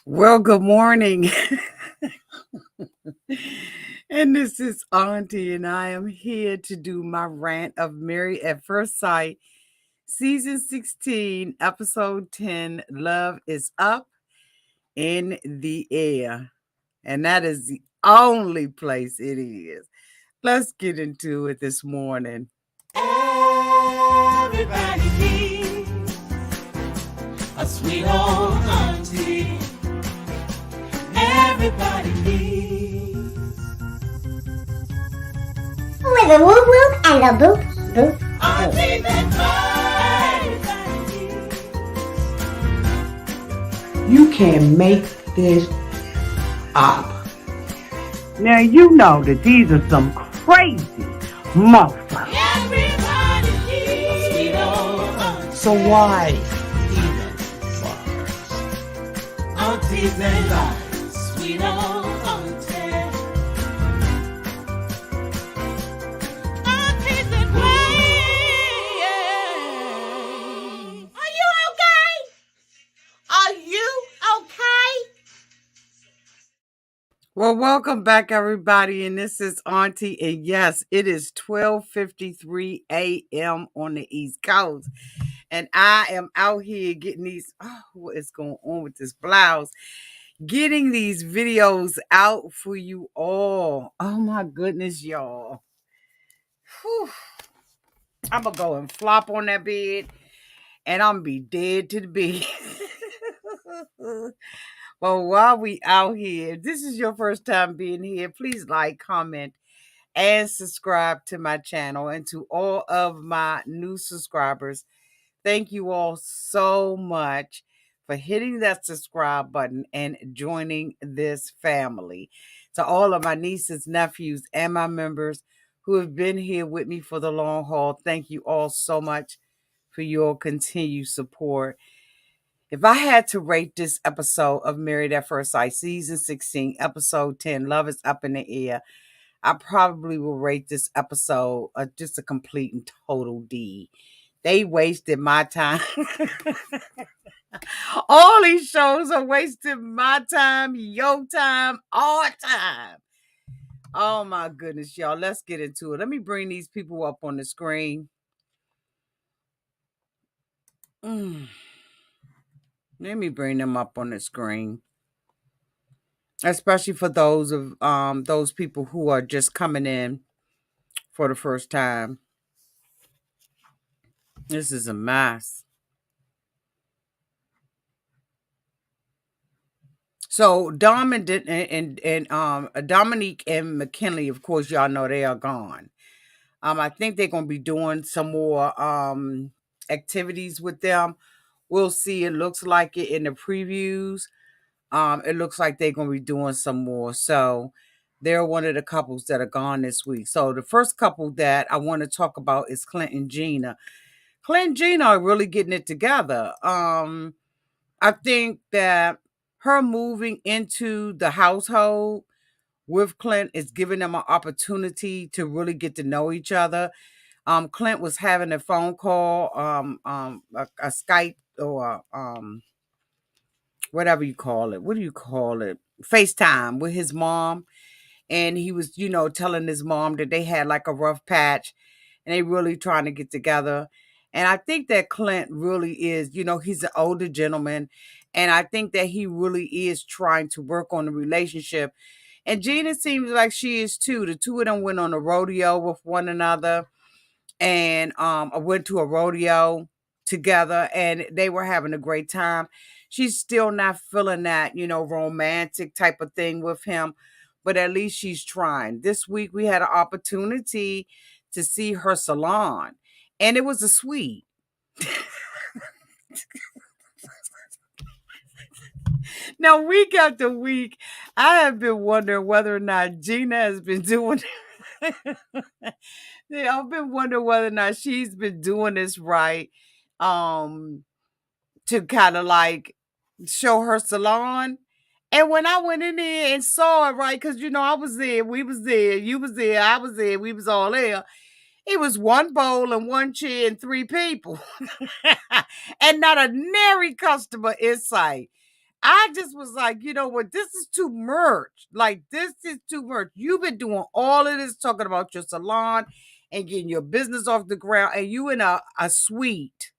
Well, good morning. And this is Auntie, and I am here to do my rant of Married at First Sight, Season 16, Episode 10. Love is up in the air. And that is the only place it is. Let's get into it this morning. Everybody needs a sweet old auntie. Everybody needs with a whoop whoop and a boop boop. auntie that everybody needs. You can make this up. Now you know that these are some crazy motherfuckers. Everybody needs a sweet old auntie. So why even bother? Aunties and lies, sweet old auntie. Aunties and ways. Are you okay? Are you okay? Well, welcome back, everybody, and this is Auntie, and yes, it is 12:53 a.m. on the East Coast, and I am out here getting these, what is going on with this blouse? Getting these videos out for you all. Oh, my goodness, y'all. Whew. I'm going to go and flop on that bed, and I'm going to be dead to the bed. Well, while we out here, if this is your first time being here, please like, comment, and subscribe to my channel. And to all of my new subscribers, thank you all so much for hitting that subscribe button and joining this family. To all of my nieces, nephews, and my members who have been here with me for the long haul, thank you all so much for your continued support. If I had to rate this episode of Married at First Sight, Season 16, Episode 10, Love is Up in the Air, I probably will rate this episode just a complete and total D. They wasted my time. All these shows are wasting my time, your time, our time. Oh my goodness, y'all. Let's get into it. Let me bring these people up on the screen. Let me bring them up on the screen. Especially for those people who are just coming in for the first time. This is a mess. So Dominique and McKinley, of course, y'all know they are gone. I think they're gonna be doing some more activities with them. We'll see. It looks like it in the previews. It looks like they're gonna be doing some more. So they're one of the couples that are gone this week. So the first couple that I want to talk about is Clint and Gina. Clint and Gina are really getting it together. I think that her moving into the household with Clint is giving them an opportunity to really get to know each other. Clint was having a phone call, a Skype or whatever you call it. What do you call it? FaceTime with his mom. And he was, telling his mom that they had like a rough patch and they really trying to get together. And I think that Clint really is, he's an older gentleman. And I think that he really is trying to work on the relationship. And Gina seems like she is too. The two of them went on a rodeo with one another. And I went to a rodeo together and they were having a great time. She's still not feeling that, romantic type of thing with him, but at least she's trying. This week we had an opportunity to see her salon and it was a suite. Now, week after week, I have been wondering whether or not Gina has been doing yeah, I've been wondering whether or not she's been doing this right. To kind of like show her salon. And when I went in there and saw it, right, because I was there, we was there, you was there, I was there, we was all there. It was one bowl and one chair and three people. And not a nary customer in sight. I just was like, you know what? This is too much. Like, this is too much. You've been doing all of this, talking about your salon and getting your business off the ground, and you in a suite.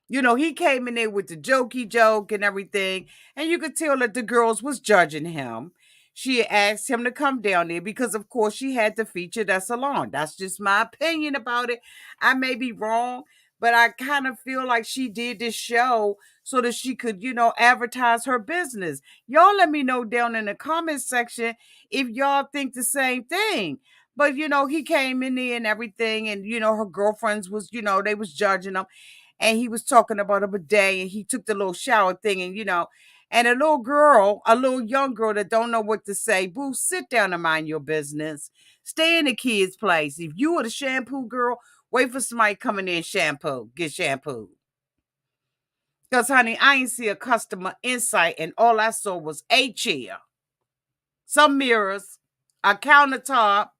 You know, he came in there with the jokey joke and everything, and you could tell that the girls was judging him. She asked him to come down there because, of course, she had to feature that salon. That's just my opinion about it. I may be wrong, but I kind of feel like she did this show so that she could, you know, advertise her business. Y'all let me know down in the comment section if y'all think the same thing. But, you know, he came in there and everything, and, you know, her girlfriends was, you know, they was judging him, and he was talking about a bidet, and he took the little shower thing, and, you know, and a little girl, a little young girl that don't know what to say, boo, sit down and mind your business. Stay in the kids' place. If you were the shampoo girl, wait for somebody coming in shampoo, get shampoo. Because, honey, I ain't see a customer insight, and all I saw was a chair, some mirrors, a countertop.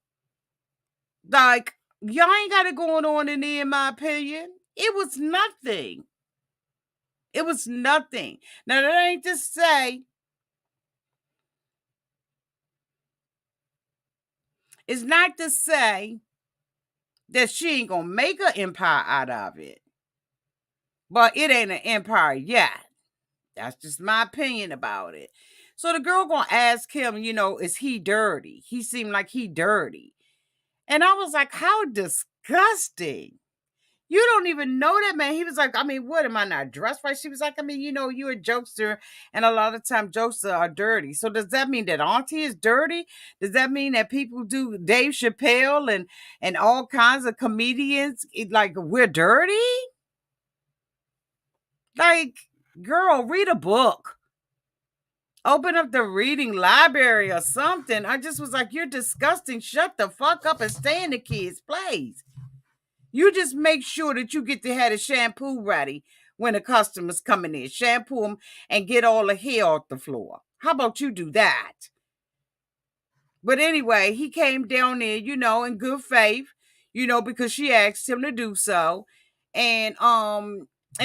Like, y'all ain't got it going on in there, in my opinion. It was nothing. It was nothing. Now, that ain't to say, it's not to say that she ain't gonna make an empire out of it. But it ain't an empire yet. That's just my opinion about it. So the girl gonna ask him, you know, is he dirty? He seemed like he dirty. And I was like, how disgusting. You don't even know that man. He was like, I mean, what, am I not dressed right? She was like, I mean, you know, you're a jokester, and a lot of time jokes are dirty. So does that mean that Auntie is dirty? Does that mean that people do Dave Chappelle and all kinds of comedians like we're dirty? Like, girl, read a book. Open up the reading library or something. I just was like, you're disgusting. Shut the fuck up and stay in the kids' place. You just make sure that you get to have the shampoo ready when the customers coming in. Shampoo them and get all the hair off the floor. How about you do that? But anyway, he came down there, you know, in good faith, you know, because she asked him to do so. And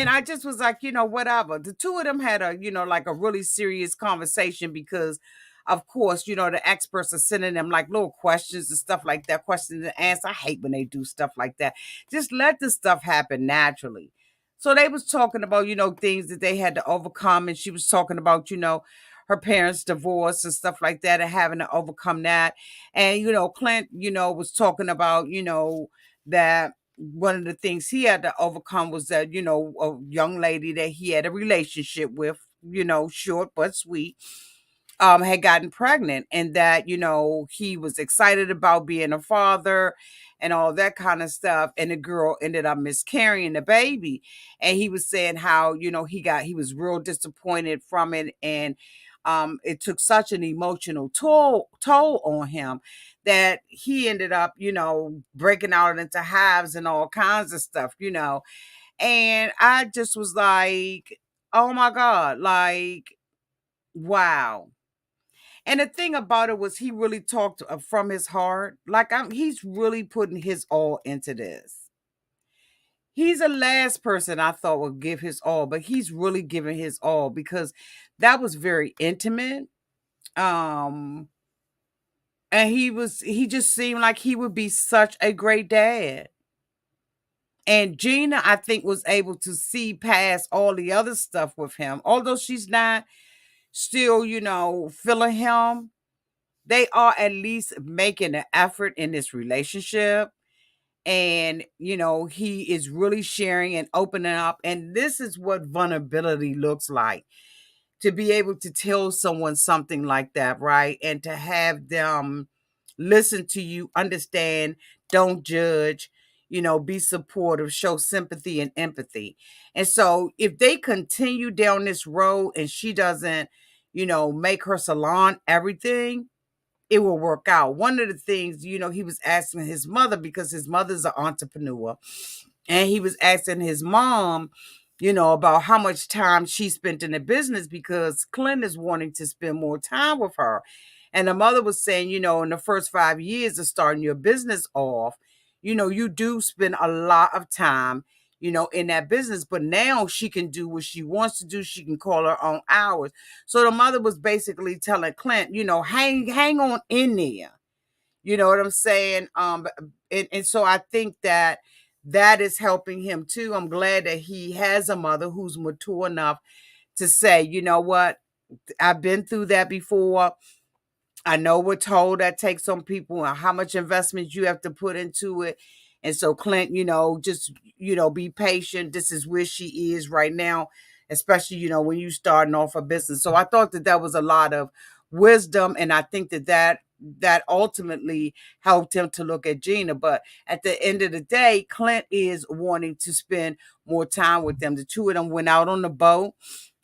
I just was like, you know, whatever. The two of them had a, you know, like a really serious conversation because, of course, you know, the experts are sending them like little questions and stuff like that, questions and answers. I hate when they do stuff like that. Just let the stuff happen naturally. So they was talking about, you know, things that they had to overcome. And she was talking about, you know, her parents' divorce and stuff like that and having to overcome that. And, you know, Clint, you know, was talking about, you know, that one of the things he had to overcome was that, you know, a young lady that he had a relationship with, you know, short but sweet, had gotten pregnant, and that, you know, he was excited about being a father and all that kind of stuff. And the girl ended up miscarrying the baby. And he was saying how, you know, he was real disappointed from it. And it took such an emotional toll on him that he ended up, you know, breaking out into hives and all kinds of stuff, you know. And I just was like, oh my God, like, wow. And the thing about it was he really talked from his heart. Like, he's really putting his all into this. He's the last person I thought would give his all, but he's really giving his all because that was very intimate. Um, and he just seemed like he would be such a great dad. And Gina, I think, was able to see past all the other stuff with him. Although she's not still, you know, feeling him, they are at least making an effort in this relationship. And, you know, he is really sharing and opening up. And this is what vulnerability looks like, to be able to tell someone something like that, right? And to have them listen to you, understand, don't judge, you know, be supportive, show sympathy and empathy. And so if they continue down this road and she doesn't, you know, make her salon everything, it will work out. One of the things, you know, he was asking his mother, because his mother's an entrepreneur, and he was asking his mom, you know, about how much time she spent in the business, because Clint is wanting to spend more time with her. And the mother was saying, you know, in the first 5 years of starting your business off, you know, you do spend a lot of time, in that business. But now she can do what she wants to do. She can call her own hours. So the mother was basically telling Clint, hang on in there. You know what I'm saying? And so I think that is helping him too. I'm glad that he has a mother who's mature enough to say, you know what, I've been through that before. I know what toll that takes on people and how much investment you have to put into it. And so Clint, just, be patient. This is where she is right now, especially, when you starting off a business. So I thought that was a lot of wisdom. And I think that ultimately helped him to look at Gina. But at the end of the day, Clint is wanting to spend more time with them. The two of them went out on the boat,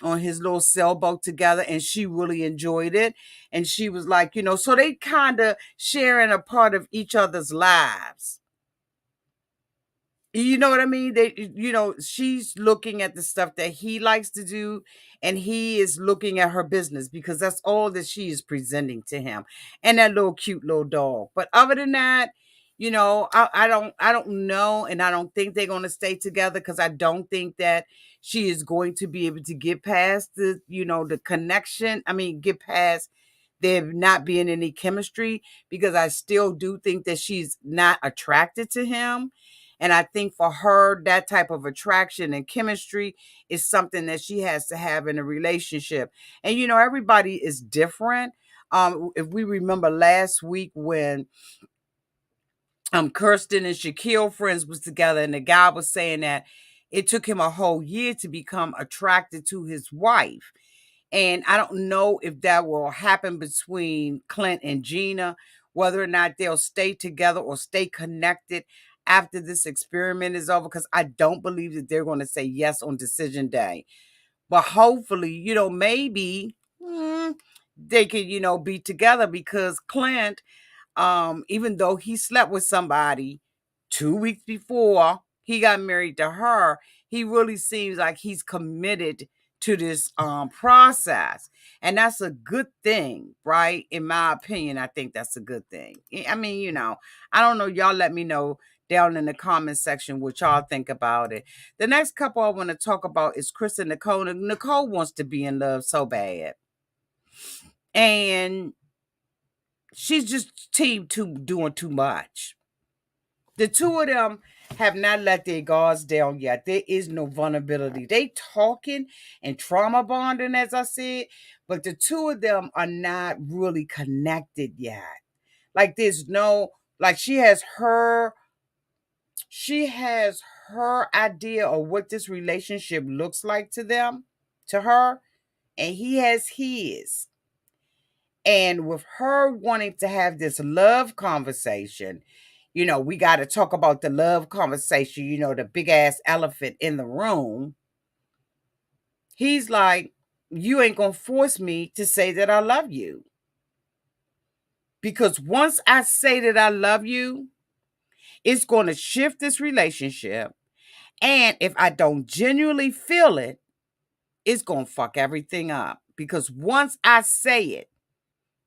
on his little sailboat together, and she really enjoyed it. And she was like, so they kind of sharing a part of each other's lives. You know what I mean? She's looking at the stuff that he likes to do, and he is looking at her business because that's all that she is presenting to him. And that little cute little dog. But other than that, I don't know, and I don't think they're going to stay together because I don't think that she is going to be able to get past the connection. I mean, get past there not being any chemistry, because I still do think that she's not attracted to him. And I think for her, that type of attraction and chemistry is something that she has to have in a relationship. And, everybody is different. If we remember last week when Kirsten and Shaquille friends was together, and the guy was saying that it took him a whole year to become attracted to his wife. And I don't know if that will happen between Clint and Gina, whether or not they'll stay together or stay connected after this experiment is over, because I don't believe that they're going to say yes on decision day. But hopefully, maybe they could, be together, because Clint, even though he slept with somebody 2 weeks before he got married to her, he really seems like he's committed to this process. And that's a good thing, right? In my opinion, I think that's a good thing. I mean, I don't know. Y'all let me know down in the comment section what y'all think about it. The next couple I want to talk about is Kirsten and Nicole. Nicole wants to be in love so bad. And she's just doing too much. The two of them have not let their guards down yet. There is no vulnerability. They talking and trauma bonding, as I said, but the two of them are not really connected yet. Like she has her idea of what this relationship looks like to her, and he has his. And with her wanting to have this love conversation, we got to talk about the love conversation, the big ass elephant in the room. He's like, you ain't going to force me to say that I love you. Because once I say that I love you, it's going to shift this relationship. And if I don't genuinely feel it, it's going to fuck everything up. Because once I say it,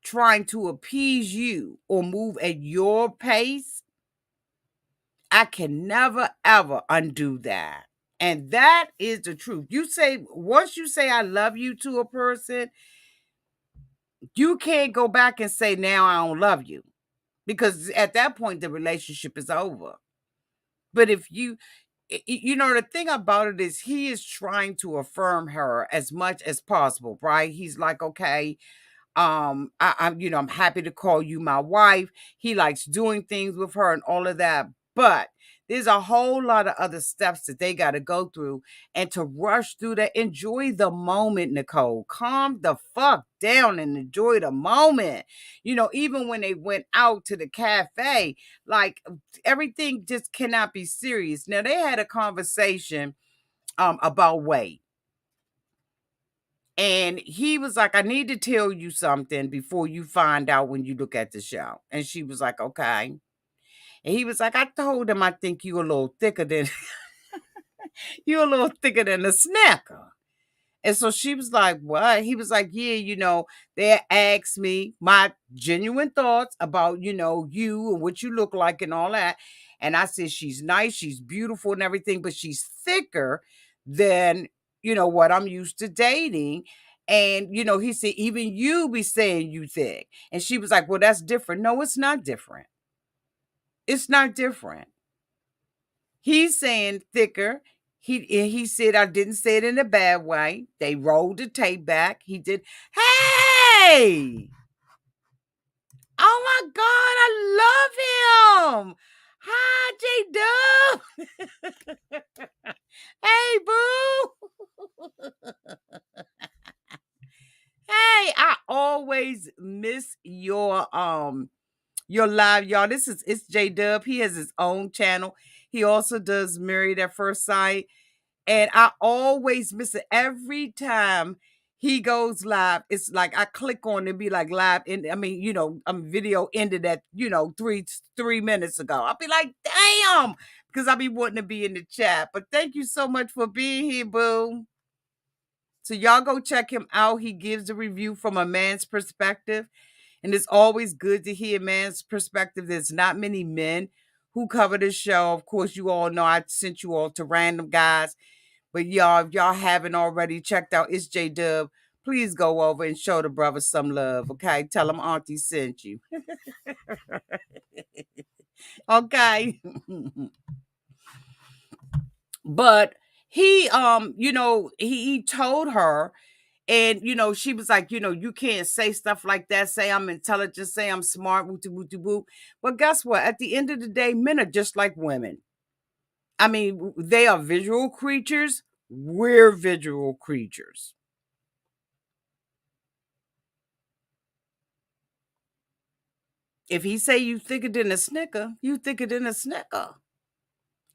trying to appease you or move at your pace, I can never, ever undo that. And that is the truth. Once you say I love you to a person, you can't go back and say, now I don't love you. Because at that point, the relationship is over. But if the thing about it is he is trying to affirm her as much as possible, right? He's like, okay, I'm happy to call you my wife. He likes doing things with her and all of that. But there's a whole lot of other steps that they got to go through, and to rush through that. Enjoy the moment, Nicole. Calm the fuck down and enjoy the moment. Even when they went out to the cafe, like, everything just cannot be serious. Now, they had a conversation about weight. And he was like, I need to tell you something before you find out when you look at the show. And she was like, okay. And he was like, I told him I think you a little thicker than you a little thicker than a snacker. And so she was like, what? He was like, yeah, they asked me my genuine thoughts about, you and what you look like and all that. And I said, she's nice, she's beautiful and everything, but she's thicker than, what I'm used to dating. And, he said, even you be saying you thick. And she was like, well, that's different. No, it's not different. It's not different. He's saying thicker. He said I didn't say it in a bad way. They rolled the tape back. He did. Hey! Oh my God, I love him. Hi, J Dub. Hey, boo. Hey, I always miss your live, y'all. It's J Dub. He has his own channel. He also does Married at First Sight. And I always miss it every time he goes live. It's like I click on and be like live. And I mean, video ended at 3 minutes ago. I'll be like, damn, because I'll be wanting to be in the chat. But thank you so much for being here, boo. So y'all go check him out. He gives a review from a man's perspective. And it's always good to hear a man's perspective. There's not many men who cover this show. Of course, you all know I sent you all to random guys. But y'all, if y'all haven't already checked out It's J Dub, please go over and show the brother some love, okay? Tell him Auntie sent you. Okay. But he he told her, and she was like, you can't say stuff like that. Say I'm intelligent, say I'm smart, woo woo woo. But guess what? At the end of the day, men are just like women. I mean, they are visual creatures. We're visual creatures. If he say you thicker than a snicker, you thicker than a snicker.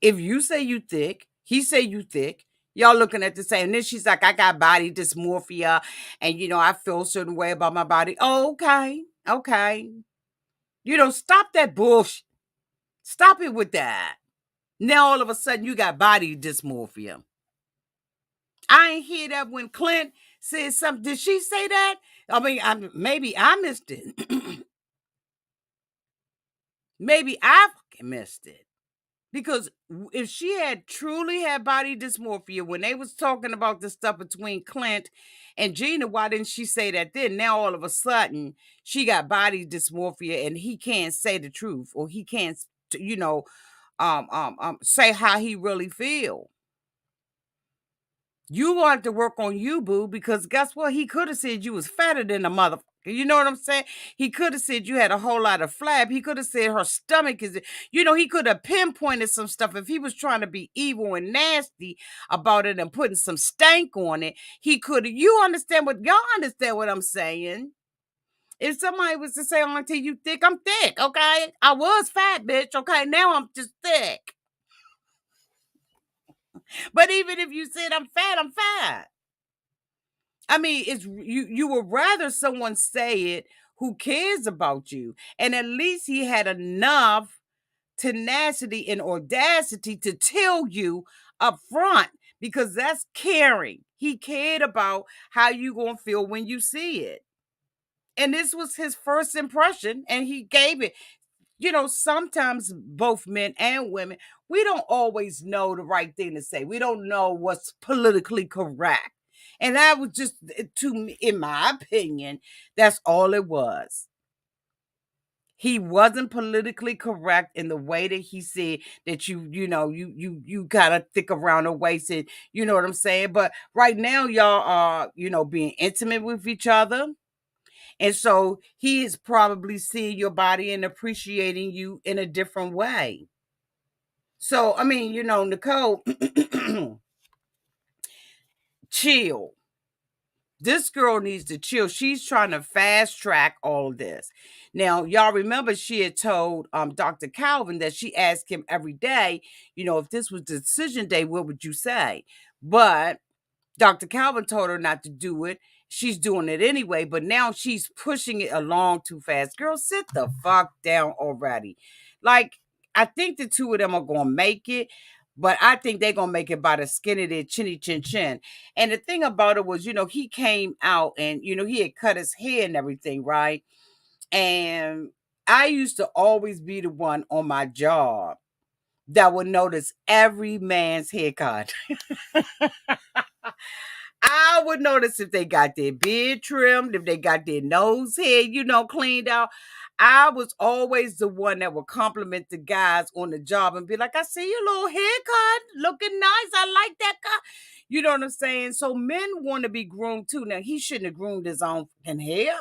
If you say you thick, he say you thick. Y'all looking at the same. And then she's like, I got body dysmorphia, and I feel a certain way about my body. Oh, okay, okay. Stop that bullshit. Stop it with that. Now all of a sudden you got body dysmorphia. I ain't hear that when Clint said something. Did she say that? I mean, maybe I missed it. Maybe I fucking missed it. Because if she had truly had body dysmorphia when they was talking about the stuff between Clint and Gina, why didn't she say that then? Now all of a sudden she got body dysmorphia and he can't say the truth, or he can't, say how he really feel. You want to work on you, boo, because guess what? He could have said you was fatter than a motherfucker. You know what I'm saying? He could have said you had a whole lot of flab. He could have said her stomach is, he could have pinpointed some stuff. If he was trying to be evil and nasty about it and putting some stank on it, he could have. Y'all understand what I'm saying? If somebody was to say, Auntie, you thick, I'm thick, okay? I was fat, bitch, okay? Now I'm just thick. But even if you said I'm fat, I'm fat. I mean, it's you would rather someone say it who cares about you. And at least he had enough tenacity and audacity to tell you up front, because that's caring. He cared about how you gonna feel when you see it. And this was his first impression, and he gave it. Sometimes both men and women, we don't always know the right thing to say. We don't know what's politically correct. And that was just, to me, in my opinion, that's all it was. He wasn't politically correct in the way that he said that you gotta thick around the waist, and you know what I'm saying. But right now, y'all are being intimate with each other. And so he is probably seeing your body and appreciating you in a different way. So, I mean, Nicole, chill. This girl needs to chill. She's trying to fast track all of this. Now, y'all remember she had told Dr. Calvin that she asked him every day, if this was decision day, what would you say? But Dr. Calvin told her not to do it. She's doing it anyway, but now she's pushing it along too fast. Girl, sit the fuck down already. Like, I think the two of them are going to make it, but I think they're going to make it by the skin of their chinny chin chin. And the thing about it was, he came out and, he had cut his hair and everything, right? And I used to always be the one on my job that would notice every man's haircut. I would notice if they got their beard trimmed, if they got their nose hair, cleaned out. I was always the one that would compliment the guys on the job and be like, I see your little haircut, looking nice. I like that cut. You know what I'm saying? So men want to be groomed too. Now, he shouldn't have groomed his own fucking hair,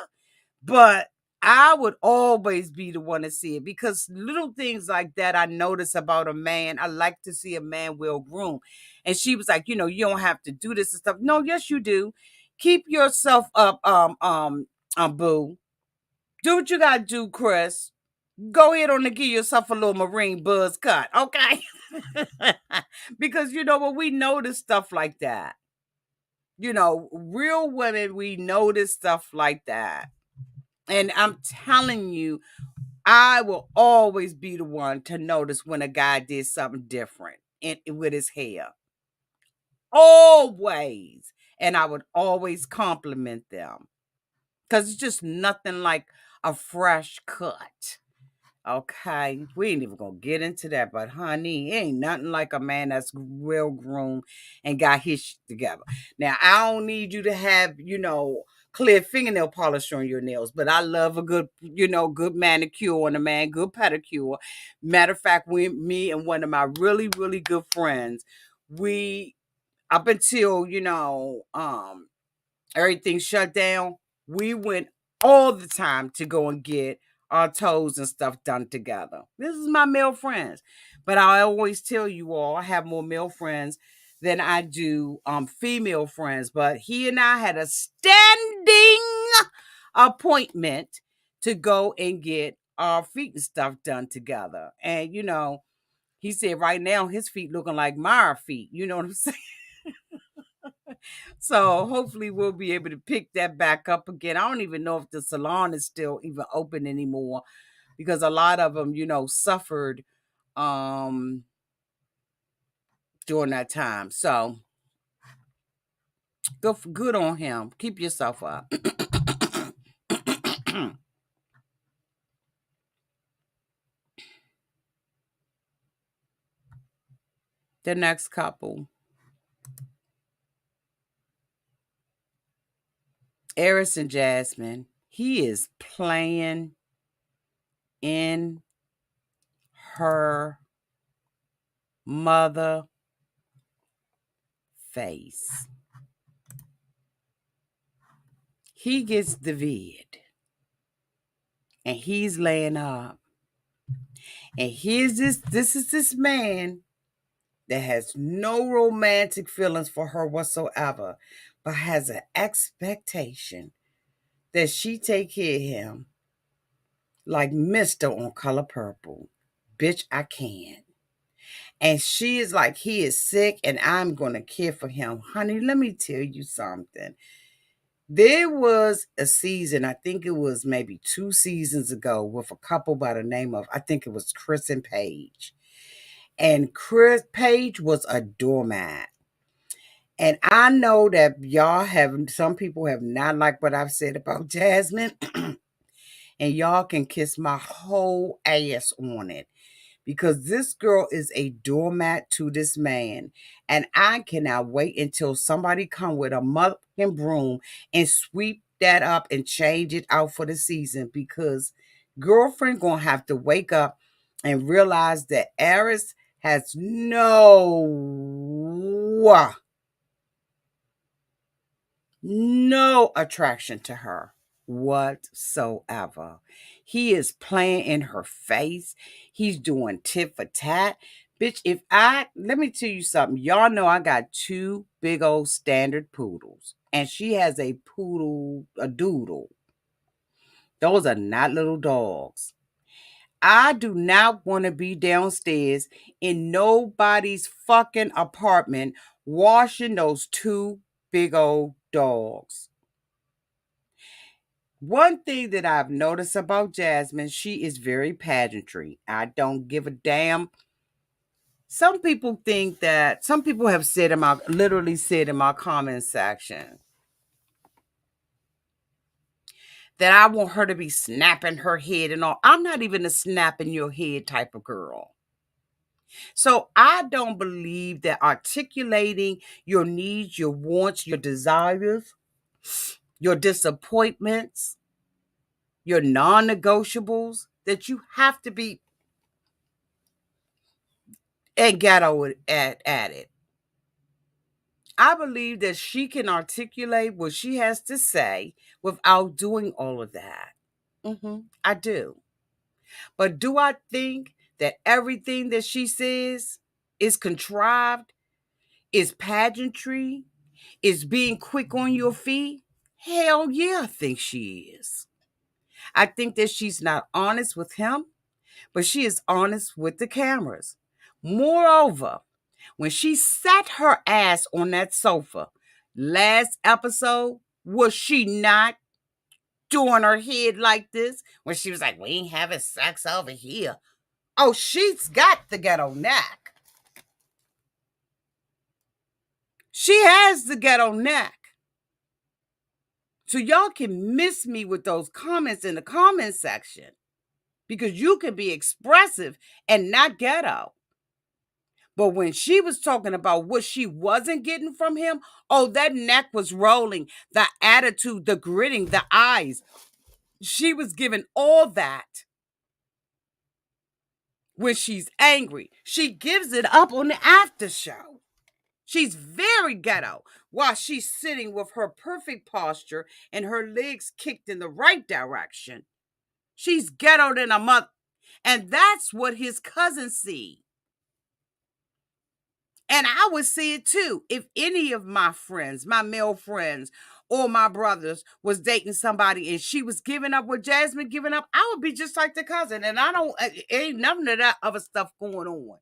but I would always be the one to see it because little things like that I notice about a man. I like to see a man well groomed. And she was like, you don't have to do this and stuff. No, yes, you do. Keep yourself up, boo. Do what you gotta do, Chris. Go ahead on and give yourself a little marine buzz cut, okay? Because you know what, we notice stuff like that. Real women, we notice stuff like that. And I'm telling you, I will always be the one to notice when a guy did something different with his hair. Always. And I would always compliment them. Because it's just nothing like a fresh cut. Okay, we ain't even gonna get into that, but honey, it ain't nothing like a man that's well groomed and got his shit together. Now, I don't need you to have, clear fingernail polish on your nails, but I love a good, good manicure on a man, good pedicure. Matter of fact, me and one of my really, really good friends, we up until everything shut down, we went all the time to go and get our toes and stuff done together. This is my male friends. But I always tell you all, I have more male friends than I do female friends. But he and I had a standing appointment to go and get our feet and stuff done together. And, he said right now his feet looking like my feet. You know what I'm saying? So hopefully we'll be able to pick that back up again. I don't even know if the salon is still even open anymore because a lot of them, suffered during that time. So good on him. Keep yourself up. The next couple, Eris and Jasmine, he is playing in her mother face. He gets the vid and he's laying up. And here's this is this man that has no romantic feelings for her whatsoever, but has an expectation that she take care of him like Mr. on Color Purple. Bitch, I can't. And she is like, he is sick and I'm going to care for him. Honey, let me tell you something. There was a season, I think it was maybe 2 seasons ago, with a couple by the name of, I think it was Chris and Paige. And Chris Paige was a doormat. And I know that some people have not liked what I've said about Jasmine. And y'all can kiss my whole ass on it. Because this girl is a doormat to this man. And I cannot wait until somebody come with a motherfucking broom and sweep that up and change it out for the season. Because girlfriend gonna have to wake up and realize that Eris has no attraction to her whatsoever. He is playing in her face. He's doing tit for tat. Bitch, let me tell you something. Y'all know I got 2 big old standard poodles. And she has a doodle. Those are not little dogs. I do not want to be downstairs in nobody's fucking apartment washing those 2 big old dogs. One thing that I've noticed about Jasmine, she is very pageantry. I don't give a damn. Some people have literally said in my comment section that I want her to be snapping her head and all. I'm not even a snapping your head type of girl. So I don't believe that articulating your needs, your wants, your desires, your disappointments, your non-negotiables, that you have to be and ghetto at it. I believe that she can articulate what she has to say without doing all of that. I do. But do I think that everything that she says is contrived, is pageantry, is being quick on your feet? Hell yeah, I think she is. I think that she's not honest with him, but she is honest with the cameras. Moreover, when she sat her ass on that sofa last episode, was she not doing her head like this when she was like, we ain't having sex over here? Oh, she's got the ghetto neck. She has the ghetto neck. So y'all can miss me with those comments in the comment section because you can be expressive and not ghetto. But when she was talking about what she wasn't getting from him, oh, that neck was rolling, the attitude, the gritting, the eyes. She was giving all that when she's angry. She gives it up on the after show. She's very ghetto while she's sitting with her perfect posture and her legs kicked in the right direction. She's ghetto than a mother. And that's what his cousins see. And I would see it too. If any of my friends, my male friends, or my brothers was dating somebody and she was giving up what Jasmine giving up, I would be just like the cousin. And I don't, ain't none of that other stuff going on.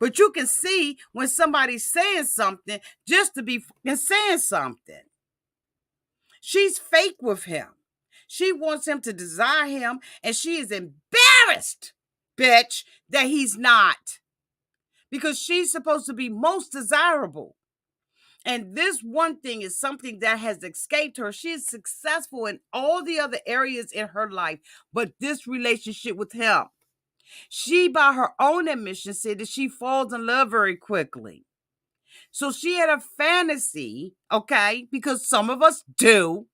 But you can see when somebody's saying something just to be saying something. She's fake with him. She wants him to desire him, and she is embarrassed, bitch, that he's not. Because she's supposed to be most desirable. And this one thing is something that has escaped her. She is successful in all the other areas in her life, but this relationship with him. She, by her own admission, said that she falls in love very quickly. So she had a fantasy, okay, because some of us do.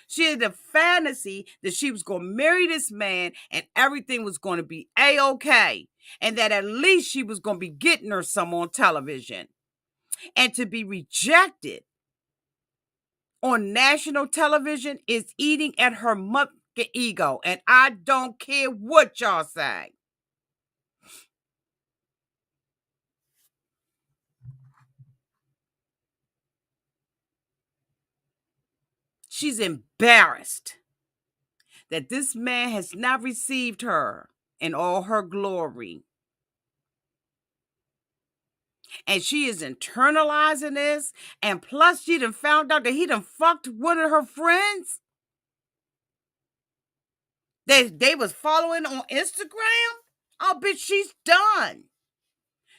She had a fantasy that she was going to marry this man and everything was going to be A-okay. And that at least she was going to be getting her some on television. And to be rejected on national television is eating at her mother ego. And I don't care what y'all say. She's embarrassed that this man has not received her in all her glory. And she is internalizing this. And plus, she done found out that he done fucked one of her friends. They was following on Instagram. Oh, bitch, she's done.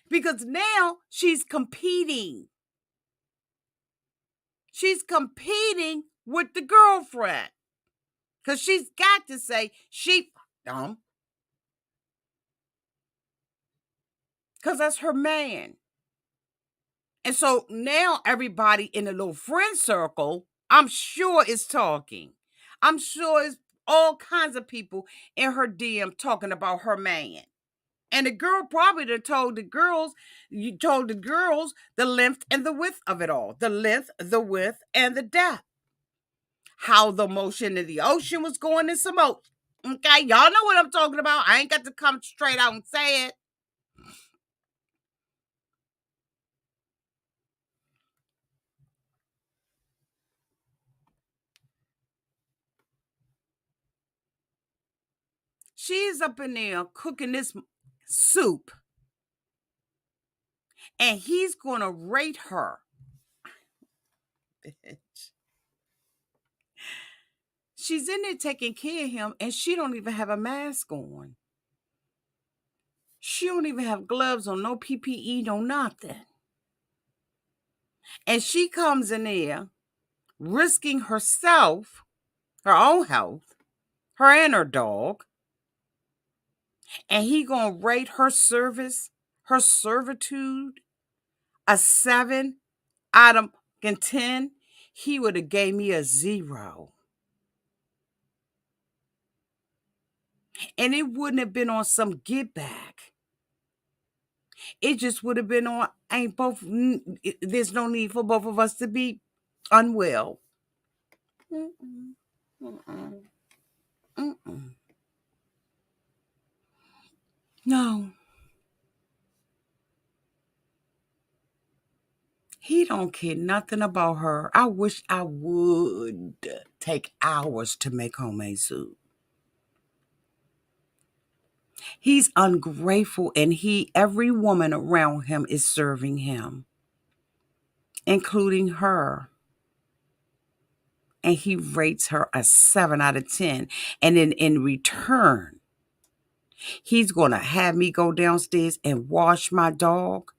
Because now she's competing. She's competing with the girlfriend. Because she's got to say she fucked him. Because that's her man. And so now everybody in the little friend circle, I'm sure is talking. I'm sure it's all kinds of people in her DM talking about her man. And the girl probably told the girls the length and the width of it all. The length, the width, and the depth. How the motion of the ocean was going in some ocean. Okay, y'all know what I'm talking about. I ain't got to come straight out and say it. She's up in there cooking this soup. And he's going to rate her. Bitch. She's in there taking care of him and she don't even have a mask on. She don't even have gloves on, no PPE, no nothing. And she comes in there risking herself, her own health, her and her dog, and he gonna rate her service, her servitude, a 7 out of 10, he would have gave me a 0. And it wouldn't have been on some get back. It just would have been on, there's no need for both of us to be unwell. Mm-mm, mm-mm, mm-mm. No. He don't care nothing about her. I wish I would take hours to make homemade soup. He's ungrateful, and every woman around him is serving him, including her. And he rates her a 7 out of 10. And then in return, he's going to have me go downstairs and wash my dog.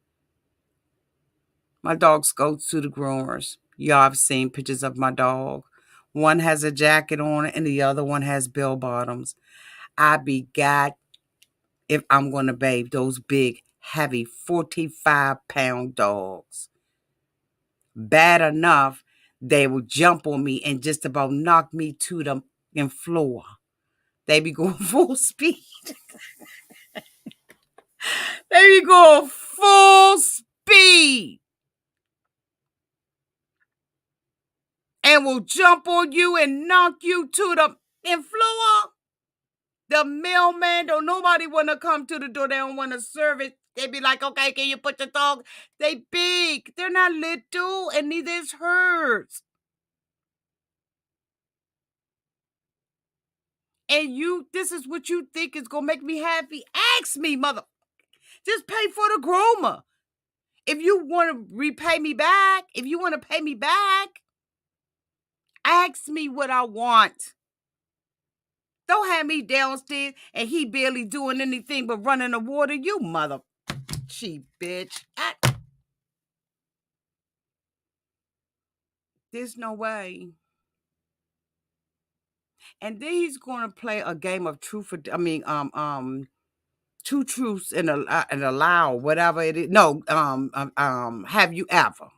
My dogs go to the groomers. Y'all have seen pictures of my dog. One has a jacket on and the other one has bell bottoms. I be God if I'm going to bathe those big, heavy 45-pound dogs. Bad enough, they will jump on me and just about knock me to the floor. They be going full speed. They be going full speed. And will jump on you and knock you to the floor. The mailman, don't nobody want to come to the door. They don't want to serve it. They be like, okay, can you put the dog? They big. They're not little, and neither is hers. And this is what you think is going to make me happy? Ask me, mother. Just pay for the groomer. If you want to repay me back, if you want to pay me back, ask me what I want. Don't have me downstairs and he barely doing anything but running the water. You mother cheap bitch. There's no way. And then he's going to play a game of truth. Two truths and a lie, whatever it is. No, have you ever?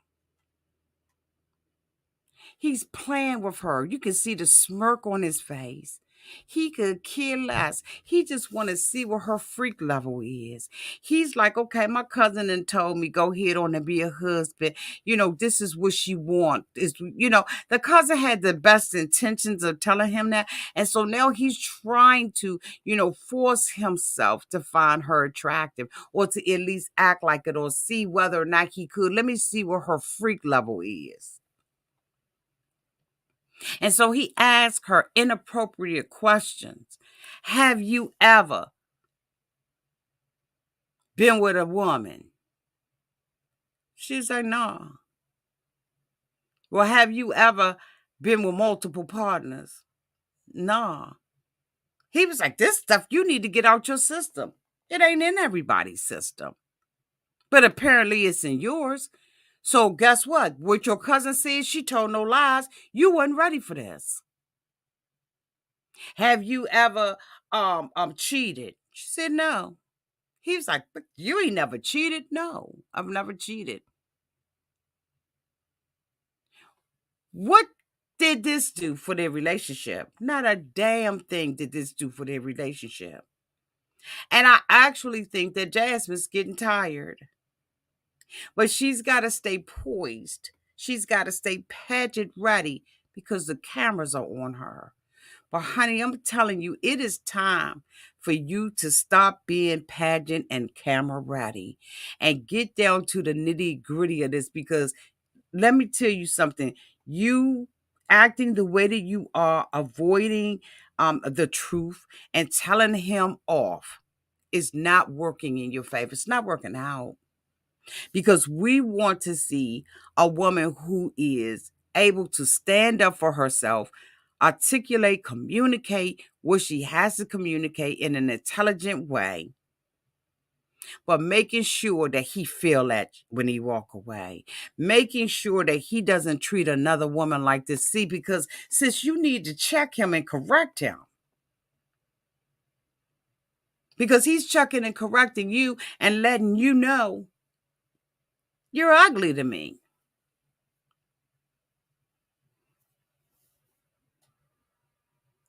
He's playing with her. You can see the smirk on his face. He could care less. He just want to see what her freak level is. He's like, okay, my cousin and told me go ahead on and be a husband. This is what she want. The cousin had the best intentions of telling him that. And so now he's trying to, force himself to find her attractive or to at least act like it or see whether or not he could. Let me see what her freak level is. And so he asked her inappropriate questions. Have you ever been with a woman? She's like, no. Well, have you ever been with multiple partners? No. He was like, this stuff you need to get out your system. It ain't in everybody's system. But apparently it's in yours. So guess what? What your cousin said, she told no lies. You weren't ready for this. Have you ever cheated? She said no. He was like, but you ain't never cheated. No, I've never cheated. What did this do for their relationship? Not a damn thing did this do for their relationship. And I actually think that Jasmine's getting tired. But she's got to stay poised. She's got to stay pageant ready because the cameras are on her. But honey, I'm telling you, it is time for you to stop being pageant and camera ready and get down to the nitty gritty of this, because let me tell you something. You acting the way that you are, avoiding the truth and telling him off is not working in your favor. It's not working out, because we want to see a woman who is able to stand up for herself, articulate, communicate what she has to communicate in an intelligent way, but making sure that he feel that when he walk away, making sure that he doesn't treat another woman like this. See, because sis, you need to check him and correct him. because he's checking and correcting you and letting you know you're ugly to me.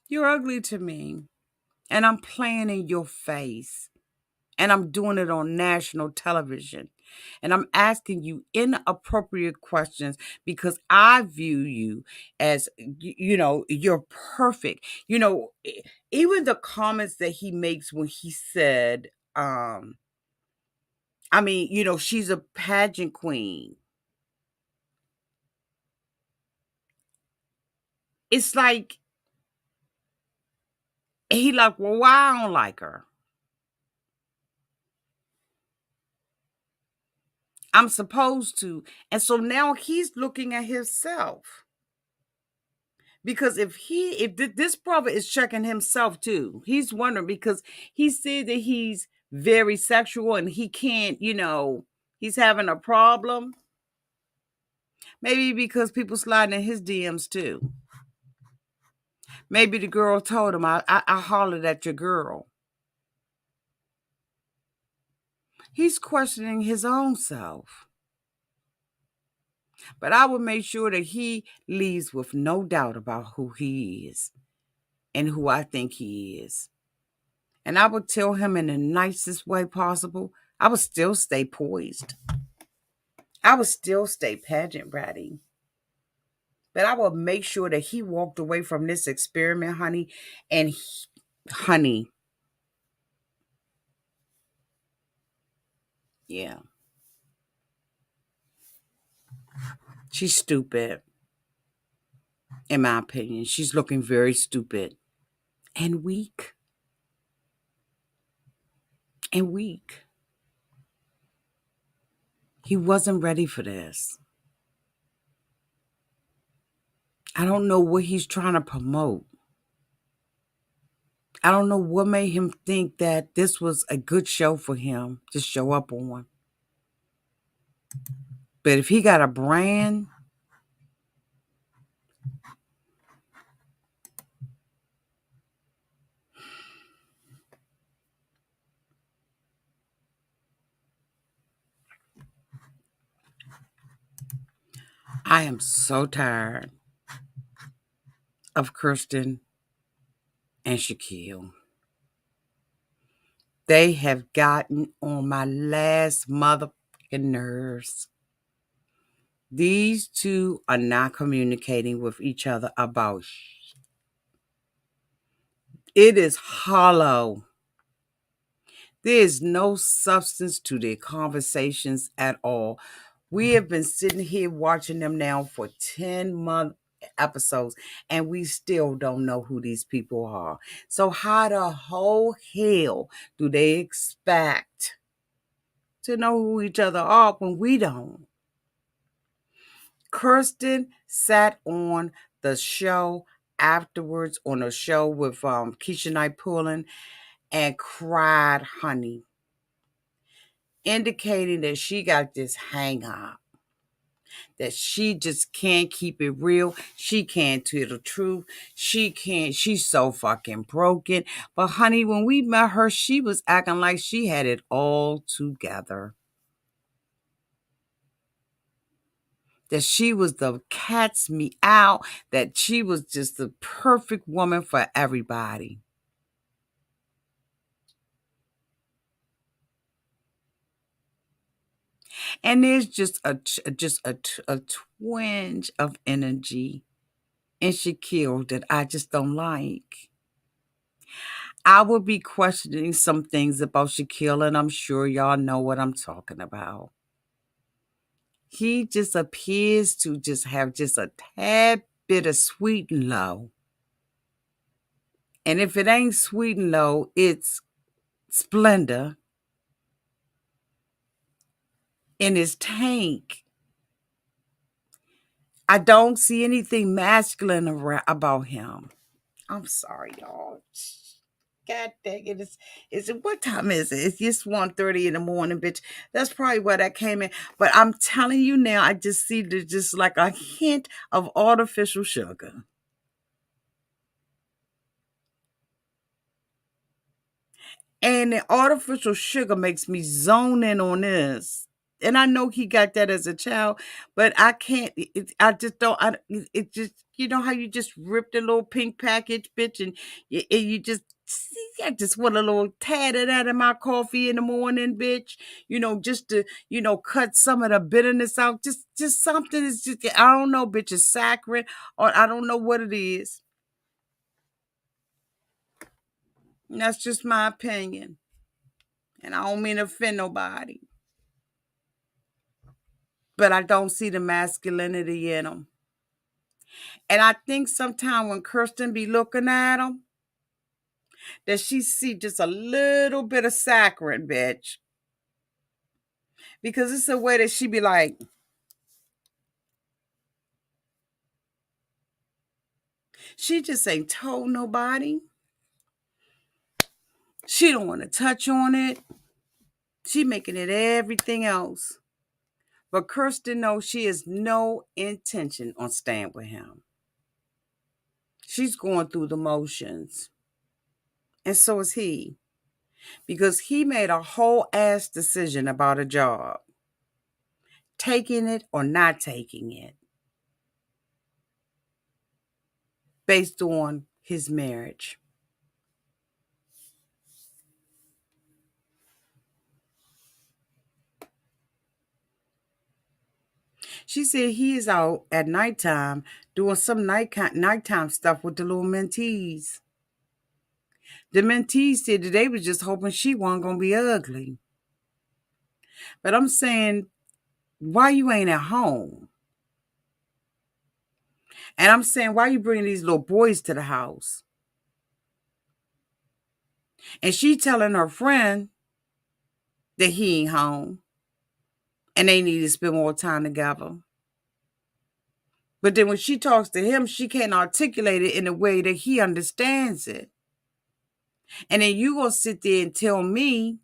You're ugly to me. And I'm playing in your face. And I'm doing it on national television. And I'm asking you inappropriate questions because I view you as, you're perfect. Even the comments that he makes when he said, she's a pageant queen. It's like, he like, well, why I don't like her? I'm supposed to. And so now he's looking at himself. Because this brother is checking himself too. He's wondering because he said that he's very sexual and he can't, he's having a problem. Maybe because people sliding in his DMs too. Maybe the girl told him, I hollered at your girl. He's questioning his own self. But I will make sure that he leaves with no doubt about who he is and who I think he is. And I would tell him in the nicest way possible. I would still stay poised. I would still stay pageant ready. But I will make sure that he walked away from this experiment, honey. And honey, yeah, she's stupid. In my opinion, she's looking very stupid and weak. And weak. He wasn't ready for this. I don't know what he's trying to promote. I don't know what made him think that this was a good show for him to show up on. But if he got a brand, I am so tired of Kirsten and Shaquille. They have gotten on my last motherfucking nerves. These two are not communicating with each other about it is hollow. There is no substance to their conversations at all. We have been sitting here watching them now for 10 episodes, and we still don't know who these people are. So how the whole hell do they expect to know who each other are when we don't? Kirsten sat on the show afterwards on a show with Keisha Knight Pulling and cried, honey, indicating that she got this hang up, that she just can't keep it real. She can't tell the truth. She can't. She's so fucking broken. But honey, when we met her, she was acting like she had it all together. That she was the cat's meow, that she was just the perfect woman for everybody. And there's just a twinge of energy in Shaquille that I just don't like. I will be questioning some things about Shaquille, and I'm sure y'all know what I'm talking about. He just appears to just have just a tad bit of sweet and low. And if it ain't sweet and low, it's splendor in his tank. I don't see anything masculine about him. I'm sorry, y'all. God dang it. What time is it? It's just 1:30 in the morning, bitch. That's probably where that came in. But I'm telling you now, I just see just like a hint of artificial sugar. And the artificial sugar makes me zone in on this. And I know he got that as a child, but I can't. I just don't. It just, you know how you just rip the little pink package, bitch, and you just. I just want a little tad of that in my coffee in the morning, bitch. Just to cut some of the bitterness out. Just something is just, I don't know, bitch. It's saccharine, or I don't know what it is. And that's just my opinion, and I don't mean to offend nobody. But I don't see the masculinity in them. And I think sometimes when Kirsten be looking at them, that she see just a little bit of saccharine, bitch. Because it's a way that she be like, she just ain't told nobody. She don't want to touch on it. She making it everything else. But Kirsten knows she has no intention on staying with him. She's going through the motions. And so is he. Because he made a whole ass decision about a job. Taking it or not taking it. Based on his marriage. She said he is out at nighttime doing some nighttime stuff with the little mentees. The mentees said that they was just hoping she wasn't going to be ugly. But I'm saying, why you ain't at home? And I'm saying, why you bringing these little boys to the house? And she telling her friend that he ain't home. And they need to spend more time together. But then when she talks to him, she can't articulate it in a way that he understands it. And then you gonna sit there and tell me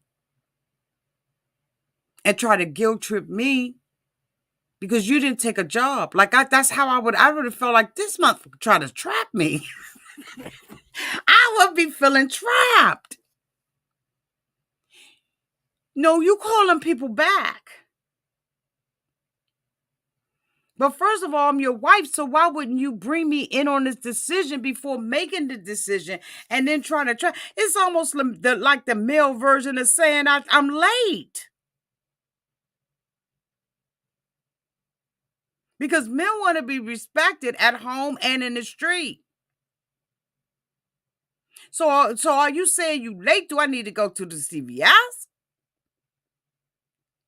and try to guilt trip me because you didn't take a job. Like that's how I would have felt like this motherfucker trying to trap me. I would be feeling trapped. No, you calling people back. But first of all, I'm your wife, so why wouldn't you bring me in on this decision before making the decision and then trying to try? It's almost like the male version of saying I'm late. Because men want to be respected at home and in the street. So are you saying you late? Do I need to go to the CVS?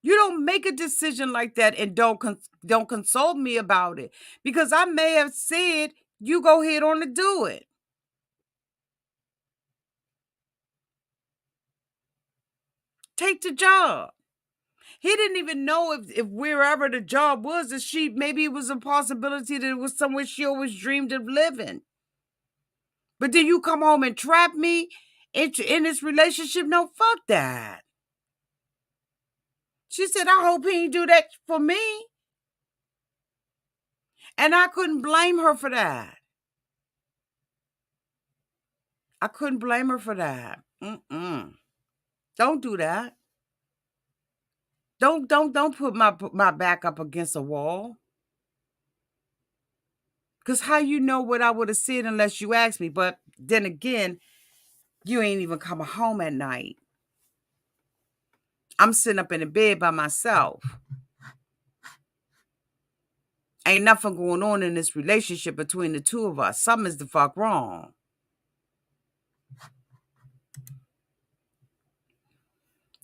You don't make a decision like that and don't consult me about it. Because I may have said, you go ahead on to do it. Take the job. He didn't even know if wherever the job was, that maybe it was a possibility that it was somewhere she always dreamed of living. But then you come home and trap me in this relationship? No, fuck that. She said, I hope he ain't do that for me. And I couldn't blame her for that. I couldn't blame her for that. Don't do that. Don't put my back up against a wall. Because how you know what I would have said unless you asked me? But then again, you ain't even coming home at night. I'm sitting up in the bed by myself. Ain't nothing going on in this relationship between the two of us. Something's the fuck wrong.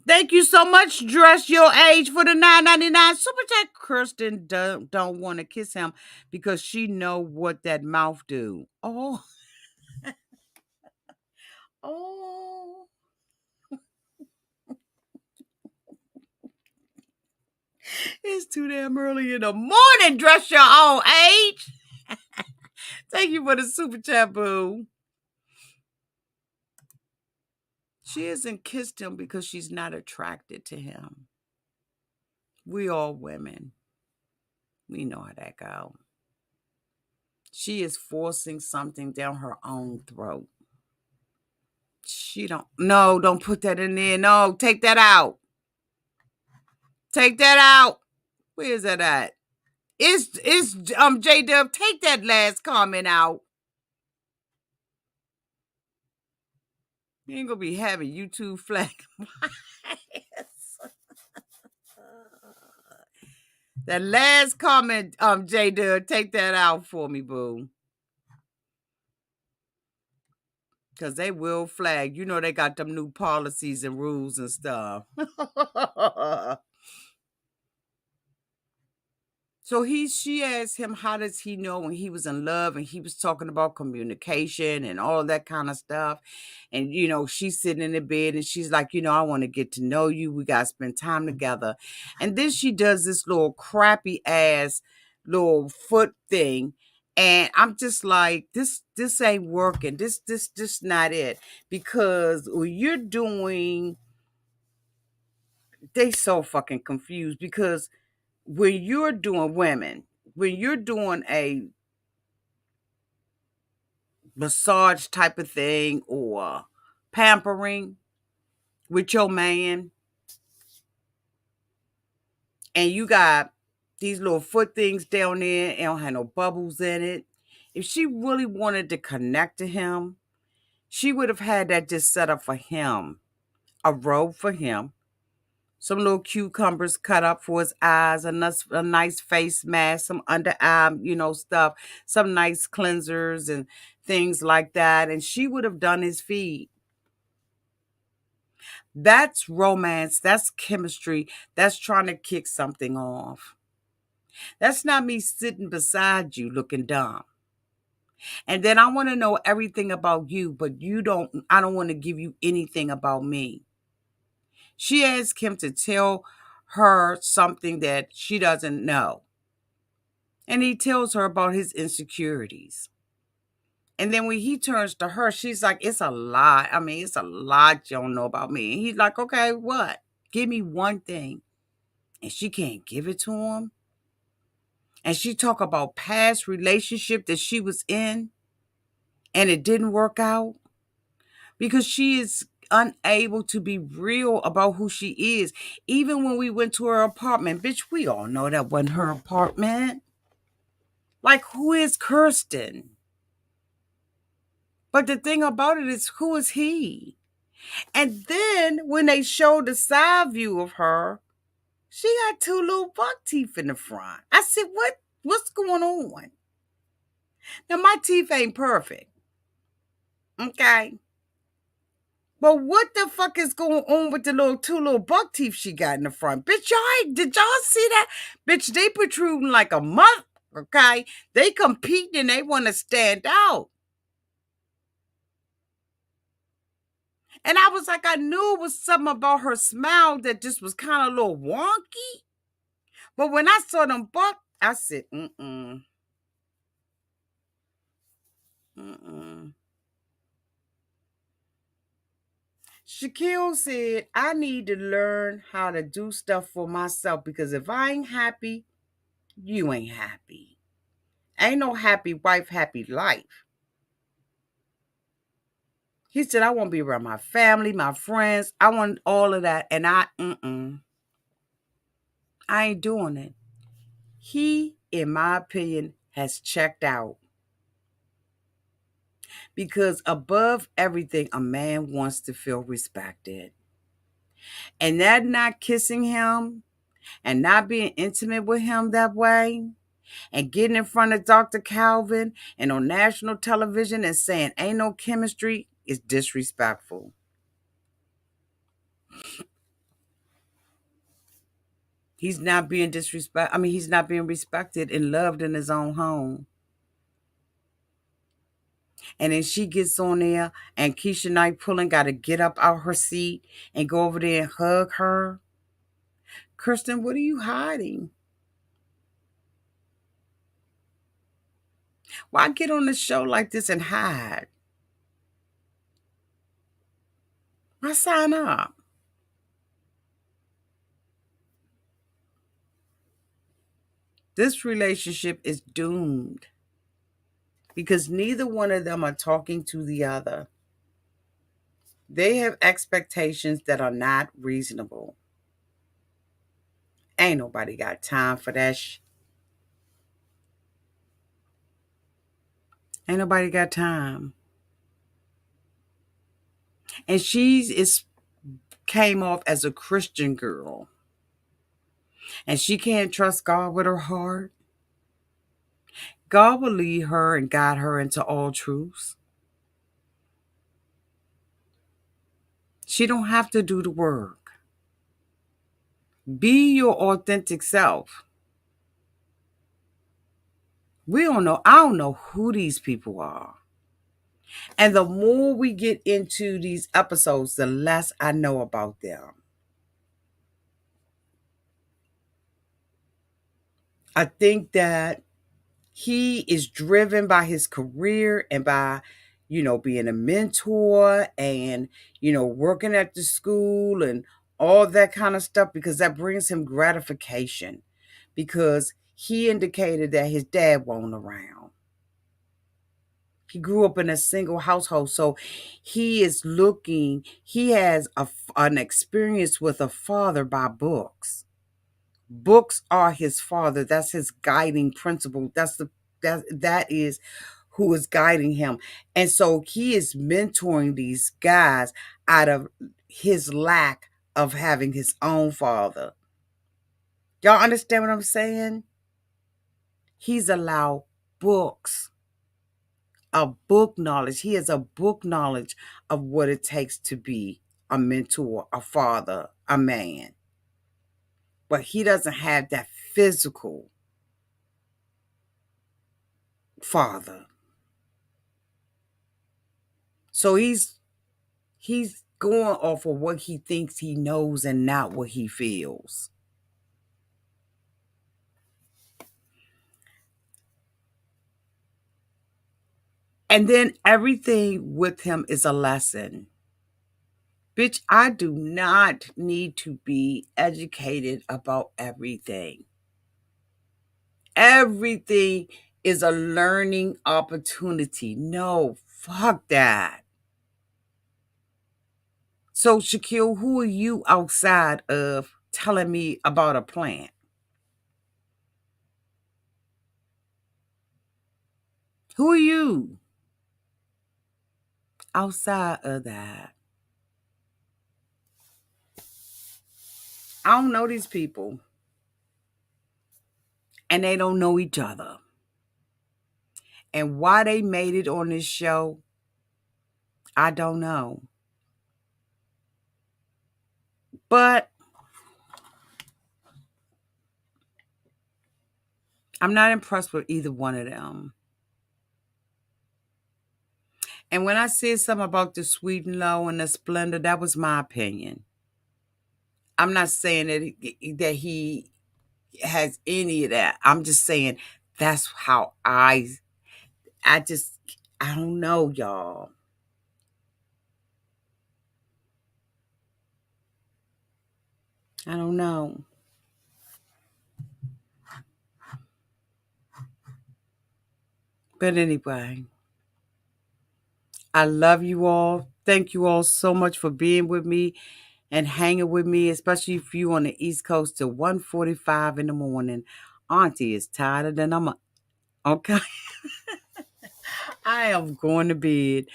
Thank you so much, Dress Your Age, for the $9.99 super chat. Kirsten don't want to kiss him because she know what that mouth do. Oh. Oh. It's too damn early in the morning, Dress Your Old Age. Thank you for the super chat, boo. She hasn't kissed him because she's not attracted to him. We all women. We know how that goes. She is forcing something down her own throat. She don't. No, don't put that in there. No, take that out. Take that out. Where is that at? It's J Dub. Take that last comment out. You ain't gonna be having YouTube flag. That last comment, J Dub, take that out for me, boo. Because they will flag. You know they got them new policies and rules and stuff. So she asked him, how does he know when he was in love? And he was talking about communication and all that kind of stuff. And, she's sitting in the bed and she's like, I want to get to know you. We got to spend time together. And then she does this little crappy ass little foot thing. And I'm just like, this ain't working. This not it. Because you're doing, they so fucking confused because when you're doing a massage type of thing or pampering with your man and you got these little foot things down there and don't have no bubbles in it, if she really wanted to connect to him, she would have had that just set up for him, a robe for him, some little cucumbers cut up for his eyes, a nice face mask, some under eye, stuff, some nice cleansers and things like that. And she would have done his feet. That's romance. That's chemistry. That's trying to kick something off. That's not me sitting beside you looking dumb. And then I want to know everything about you, but I don't want to give you anything about me. She asked him to tell her something that she doesn't know. And he tells her about his insecurities. And then when he turns to her, she's like, it's a lot. I mean, it's a lot you don't know about me. And he's like, okay, what? Give me one thing. And she can't give it to him. And she talk about past relationship that she was in and it didn't work out because she is unable to be real about who she is. Even when we went to her apartment, bitch, we all know that wasn't her apartment. Like, who is Kirsten? But the thing about it is, who is he? And then when they showed the side view of her, she got two little buck teeth in the front. I said, what's going on? Now, my teeth ain't perfect. Okay. But what the fuck is going on with the two little buck teeth she got in the front? Bitch, did y'all see that? Bitch, they protruding like a mother, okay? They competing and they want to stand out. And I was like, I knew it was something about her smile that just was kind of a little wonky. But when I saw them buck, I said, mm-mm. Shaquille said, I need to learn how to do stuff for myself because if I ain't happy, you ain't happy. Ain't no happy wife, happy life. He said, I want to be around my family, my friends. I want all of that. And I ain't doing it. He, in my opinion, has checked out. Because above everything, a man wants to feel respected. And that not kissing him and not being intimate with him that way and getting in front of Dr. Calvin and on national television and saying ain't no chemistry is disrespectful. He's not being he's not being respected and loved in his own home. And then she gets on there and Keisha Knight Pullen got to get up out her seat and go over there and hug her. Kirsten, what are you hiding? Why get on a show like this and hide? Why sign up? This relationship is doomed because neither one of them are talking to the other. They have expectations that are not reasonable. Ain't nobody got time for that Ain't nobody got time. And is came off as a Christian girl. And she can't trust God with her heart. God will lead her and guide her into all truths. She don't have to do the work. Be your authentic self. We don't know. I don't know who these people are. And the more we get into these episodes, the less I know about them. I think that he is driven by his career and by, being a mentor and, working at the school and all that kind of stuff, because that brings him gratification, because he indicated that his dad wasn't around. He grew up in a single household. So he has an experience with a father by books. Books are his father. That's his guiding principle. That is who is guiding him. And so he is mentoring these guys out of his lack of having his own father. Y'all understand what I'm saying? He's allowed books, a book knowledge. He has a book knowledge of what it takes to be a mentor, a father, a man. But he doesn't have that physical father. So he's going off of what he thinks he knows and not what he feels. And then everything with him is a lesson. Bitch, I do not need to be educated about everything. Everything is a learning opportunity. No, fuck that. So, Shaquille, who are you outside of telling me about a plant? Who are you outside of that? I don't know these people. And they don't know each other. And why they made it on this show, I don't know. But I'm not impressed with either one of them. And when I said something about the sweet and low and the splendor, that was my opinion. I'm not saying that he has any of that. I'm just saying that's how I don't know, y'all. I don't know. But anyway, I love you all. Thank you all so much for being with me and hanging with me, especially if you on the East Coast till 1:45 in the morning. Auntie is tired than okay. I am going to bed.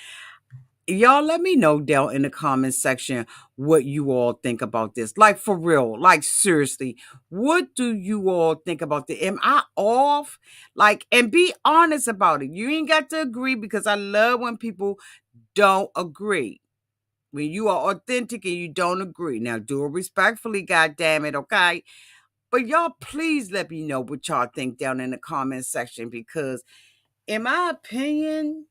Y'all let me know down in the comment section what you all think about this. Like for real, like seriously, what do you all think about this? Am I off? Like, and be honest about it. You ain't got to agree, because I love when people don't agree. When you are authentic and you don't agree. Now do it respectfully, God damn it, okay? But y'all please let me know what y'all think down in the comment section, because in my opinion,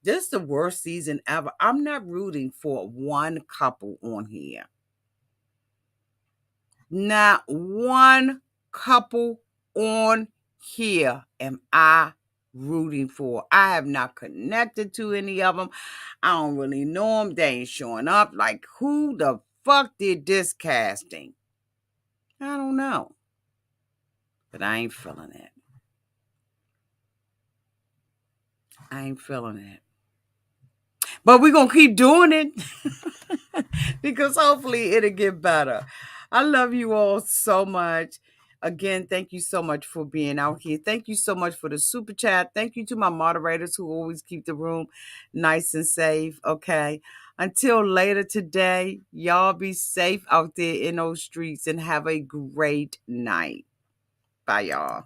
this is the worst season ever. I'm not rooting for one couple on here. Not one couple on here am I rooting for. I have not connected to any of them. I don't really know them. They ain't showing up. Like, who the fuck did this casting? I don't know. But I ain't feeling it. I ain't feeling it. But we're going to keep doing it because hopefully it'll get better. I love you all so much. Again, thank you so much for being out here. Thank you so much for the super chat. Thank you to my moderators who always keep the room nice and safe. Okay. Until later today, y'all be safe out there in those streets and have a great night. Bye, y'all.